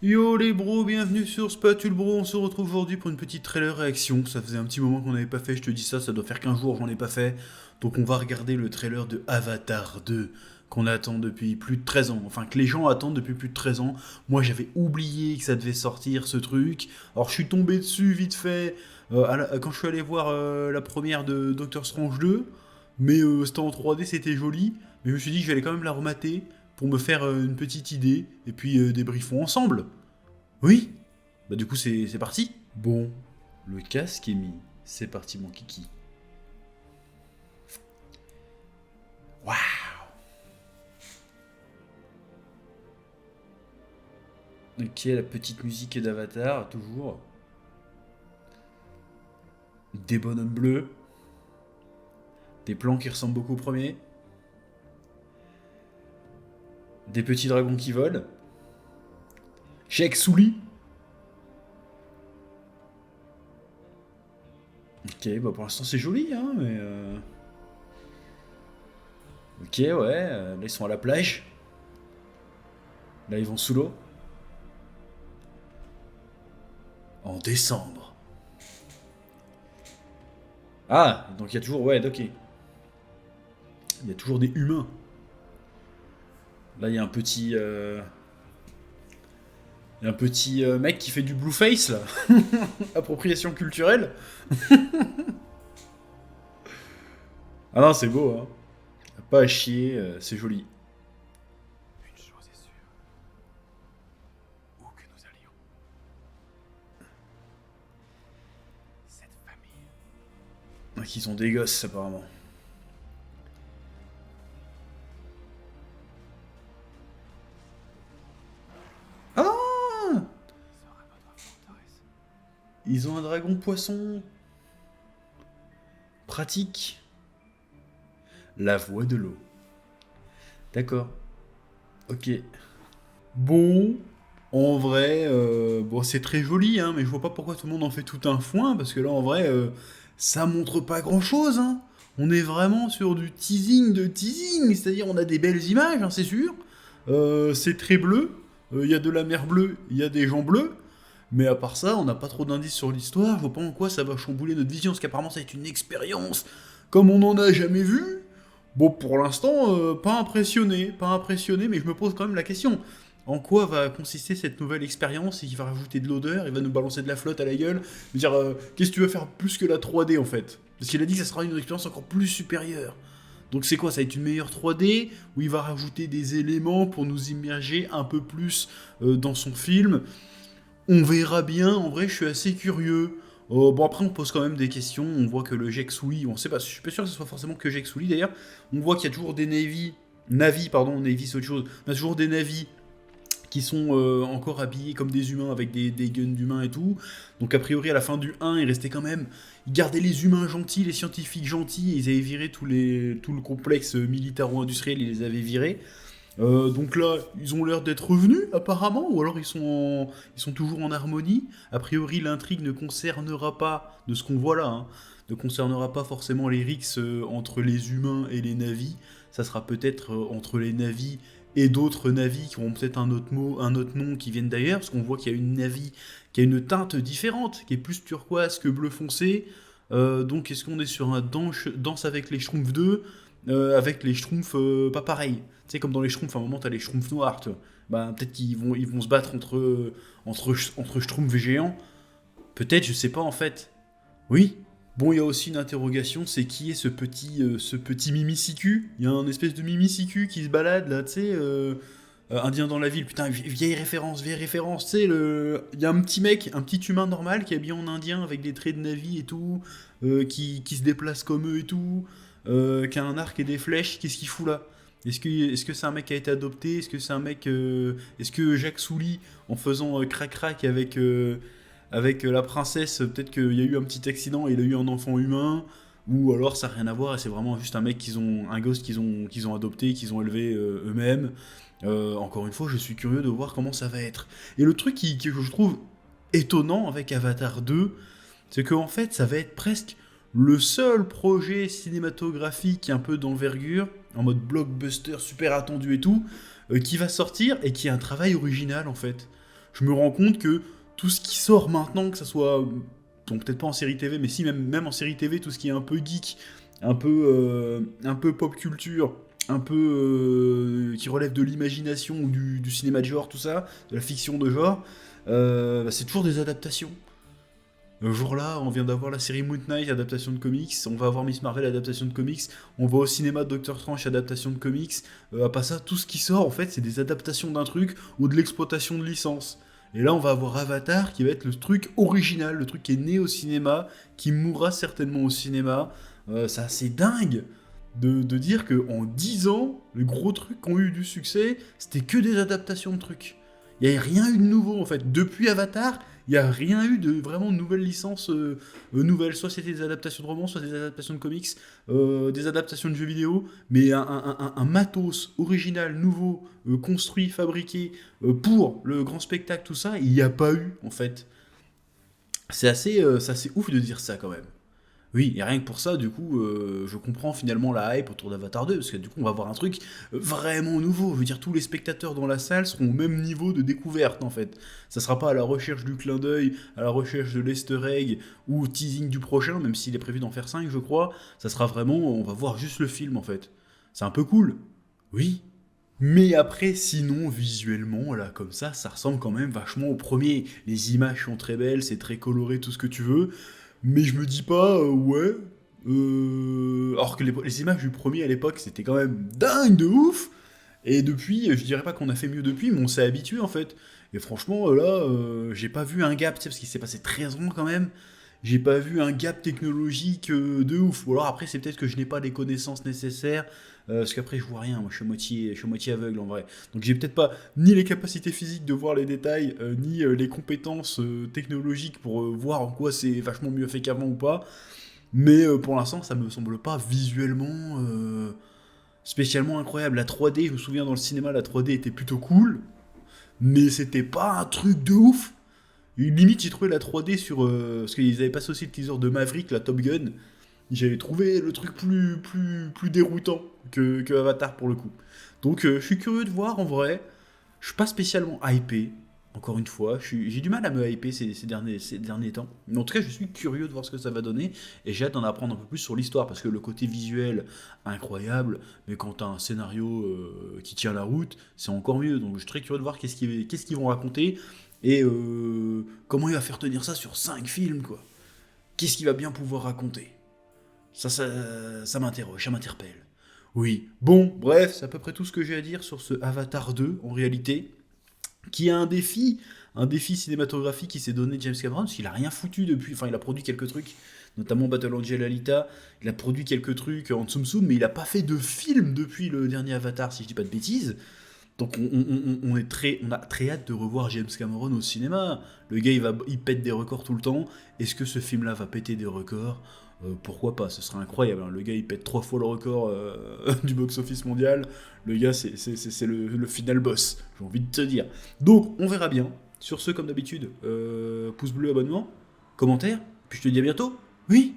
Yo les bros, bienvenue sur Spatule Bro, on se retrouve aujourd'hui pour une petite trailer réaction. Ça faisait un petit moment qu'on n'avait pas fait, je te dis ça doit faire 15 jours, j'en ai pas fait. Donc on va regarder le trailer de Avatar 2, qu'on attend depuis plus de 13 ans. Enfin que les gens attendent depuis plus de 13 ans. Moi j'avais oublié que ça devait sortir ce truc. Alors je suis tombé dessus vite fait quand je suis allé voir la première de Doctor Strange 2. Mais c'était en 3D, c'était joli. Mais je me suis dit que j'allais quand même la remater pour me faire une petite idée. Et puis débriefons ensemble. Oui. Bah du coup c'est parti. Bon, le casque est mis. C'est parti mon kiki. Waouh. Ok, la petite musique d'Avatar, toujours. Des bonhommes bleus. Des plans qui ressemblent beaucoup au premier. Des petits dragons qui volent. Cheikh Souli. Ok, bah pour l'instant c'est joli, hein, mais... Ok, ouais, là ils sont à la plage. Là ils vont sous l'eau. En décembre. Ah, donc il y a toujours... Ouais, ok. Il y a toujours des humains. Là il y a un petit... Il y a un petit mec qui fait du blueface, là. Appropriation culturelle. Ah non, c'est beau, hein. Pas à chier, c'est joli. Une chose est sûre, où que nous allions, cette famille, Donc ils ont des gosses, apparemment. Ah, sera notre forteresse. ils ont un dragon poisson. Pratique. La voix de l'eau. D'accord. Ok. Bon, en vrai, bon, c'est très joli, hein, mais je vois pas pourquoi tout le monde en fait tout un foin, parce que là, en vrai, ça montre pas grand-chose, hein. On est vraiment sur du teasing de teasing, c'est-à-dire on a des belles images, hein, c'est sûr. C'est très bleu, il y a de la mer bleue, il y a des gens bleus, mais à part ça, on n'a pas trop d'indices sur l'histoire, je vois pas en quoi ça va chambouler notre vision, parce qu'apparemment ça va être une expérience comme on n'en a jamais vu. Bon, pour l'instant, pas impressionné, mais je me pose quand même la question. En quoi va consister cette nouvelle expérience? Il va rajouter de l'odeur, il va nous balancer de la flotte à la gueule. Je veux dire, qu'est-ce que tu veux faire plus que la 3D en fait? Parce qu'il a dit que ça sera une expérience encore plus supérieure. Donc c'est quoi? Ça va être une meilleure 3D où il va rajouter des éléments pour nous immerger un peu plus dans son film. On verra bien, en vrai je suis assez curieux. Bon après on pose quand même des questions, on voit que le Jexouli, on sait pas, je suis pas sûr que ce soit forcément que Jexouli d'ailleurs, on voit qu'il y a toujours des Navy pardon, Navy c'est autre chose, on a toujours des Navy qui sont encore habillés comme des humains avec des guns d'humains et tout. Donc a priori à la fin du 1 il restait quand même, ils gardaient les humains gentils, les scientifiques gentils, et ils avaient viré tout le complexe militaro-industriel, ils les avaient virés. Donc là, ils ont l'air d'être revenus apparemment, ou alors ils sont toujours en harmonie. A priori, l'intrigue ne concernera pas, de ce qu'on voit là, hein, ne concernera pas forcément les rixes entre les humains et les navis. Ça sera peut-être entre les navis et d'autres navis qui auront peut-être un autre mot, un autre nom qui viennent d'ailleurs, parce qu'on voit qu'il y a une navi qui a une teinte différente, qui est plus turquoise que bleu foncé. Donc est-ce qu'on est sur un danse avec les Schtroumpfs 2 avec les Schtroumpfs pas pareil. Tu sais, comme dans les Schtroumpfs, à un moment, t'as les Schtroumpfs noirs, tu vois. Bah, peut-être ils vont se battre entre Schtroumpfs géants. Peut-être, je sais pas en fait. Oui. Bon, il y a aussi une interrogation, c'est qui est ce petit Mimicicu? Il y a un espèce de Mimicicu qui se balade là, tu sais, indien dans la ville. Putain, vieille référence, tu sais, il y a un petit mec, un petit humain normal qui est habillé en indien avec des traits de Navi et tout, qui se déplace comme eux et tout, qui a un arc et des flèches. Qu'est-ce qu'il fout là? Est-ce que c'est un mec qui a été adopté? Est-ce que c'est un mec. Est-ce que Jacques Souli, en faisant crac-crac avec la princesse, peut-être qu'il y a eu un petit accident et il a eu un enfant humain? Ou alors ça n'a rien à voir et c'est vraiment juste un mec un gosse qu'ils ont adopté, qu'ils ont élevé eux-mêmes. Encore une fois, je suis curieux de voir comment ça va être. Et le truc que je trouve étonnant avec Avatar 2, c'est qu'en fait, ça va être presque le seul projet cinématographique un peu d'envergure, en mode blockbuster super attendu et tout, qui va sortir et qui est un travail original en fait. je me rends compte que tout ce qui sort maintenant, que ça soit, bon, peut-être pas en série TV, mais si, même en série TV, tout ce qui est un peu geek, un peu pop culture, un peu qui relève de l'imagination ou du cinéma de genre, tout ça, de la fiction de genre, bah, c'est toujours des adaptations. Le jour-là, on vient d'avoir la série Moon Knight, adaptation de comics. On va avoir Miss Marvel, adaptation de comics. On va au cinéma Doctor Strange, adaptation de comics. À part ça, tout ce qui sort, en fait, c'est des adaptations d'un truc ou de l'exploitation de licence. Et là, on va avoir Avatar qui va être le truc original, le truc qui est né au cinéma, qui mourra certainement au cinéma. C'est assez dingue de dire qu'en 10 ans, les gros trucs qui ont eu du succès, c'était que des adaptations de trucs. Il n'y a rien eu de nouveau en fait. Depuis Avatar, il n'y a rien eu de vraiment nouvelles licences nouvelles. Soit c'était des adaptations de romans, soit des adaptations de comics, des adaptations de jeux vidéo, mais un matos original, nouveau, construit, fabriqué pour le grand spectacle, tout ça, il n'y a pas eu en fait. C'est assez ouf de dire ça quand même. Oui, et rien que pour ça, du coup, je comprends finalement la hype autour d'Avatar 2, parce que du coup, on va avoir un truc vraiment nouveau. Je veux dire, tous les spectateurs dans la salle seront au même niveau de découverte, en fait. Ça sera pas à la recherche du clin d'œil, à la recherche de l'easter egg, ou au teasing du prochain, même s'il est prévu d'en faire 5, je crois. Ça sera vraiment, on va voir juste le film, en fait. C'est un peu cool. Oui. Mais après, sinon, visuellement, là, comme ça ressemble quand même vachement au premier. Les images sont très belles, c'est très coloré, tout ce que tu veux. Mais je me dis pas, ouais. Alors que les images du premier à l'époque, c'était quand même dingue de ouf. Et depuis, je dirais pas qu'on a fait mieux depuis, mais on s'est habitué en fait. Et franchement, là, j'ai pas vu un gap, tu sais, parce qu'il s'est passé 13 ans quand même. J'ai pas vu un gap technologique de ouf. Ou alors après, c'est peut-être que je n'ai pas les connaissances nécessaires. Parce qu'après, je vois rien. Moi, je suis moitié aveugle en vrai. Donc, j'ai peut-être pas ni les capacités physiques de voir les détails, ni les compétences technologiques pour voir en quoi c'est vachement mieux fait qu'avant ou pas. Mais pour l'instant, ça me semble pas visuellement spécialement incroyable. La 3D, je me souviens dans le cinéma, la 3D était plutôt cool. Mais c'était pas un truc de ouf. Limite, j'ai trouvé la 3D sur. Parce qu'ils avaient passé aussi le teaser de Maverick, la Top Gun. J'avais trouvé le truc plus déroutant que Avatar pour le coup. Donc, je suis curieux de voir en vrai. Je suis pas spécialement hypé, encore une fois. J'ai du mal à me hyper ces derniers temps. Mais en tout cas, je suis curieux de voir ce que ça va donner. Et j'ai hâte d'en apprendre un peu plus sur l'histoire. Parce que le côté visuel, incroyable. Mais quand t'as un scénario qui tient la route, c'est encore mieux. Donc, je suis très curieux de voir qu'est-ce qu'ils vont raconter. Et comment il va faire tenir ça sur 5 films, quoi. Qu'est-ce qu'il va bien pouvoir raconter. Ça m'interroge, ça m'interpelle. Oui, bon, bref, c'est à peu près tout ce que j'ai à dire sur ce Avatar 2, en réalité, qui est un défi cinématographique qui s'est donné James Cameron, parce qu'il a rien foutu depuis, enfin il a produit quelques trucs, notamment Battle Angel Alita, il a produit quelques trucs en Tsum Tsum, mais il a pas fait de film depuis le dernier Avatar, si je dis pas de bêtises. Donc on a très hâte de revoir James Cameron au cinéma. Le gars il pète des records tout le temps. Est-ce que ce film-là va péter des records? Pourquoi pas? Ce serait incroyable, hein. Le gars il pète 3 fois le record du box-office mondial. Le gars c'est le final boss, j'ai envie de te dire. Donc on verra bien. Sur ce, comme d'habitude, pouce bleu, abonnement, commentaire. Puis je te dis à bientôt. Oui.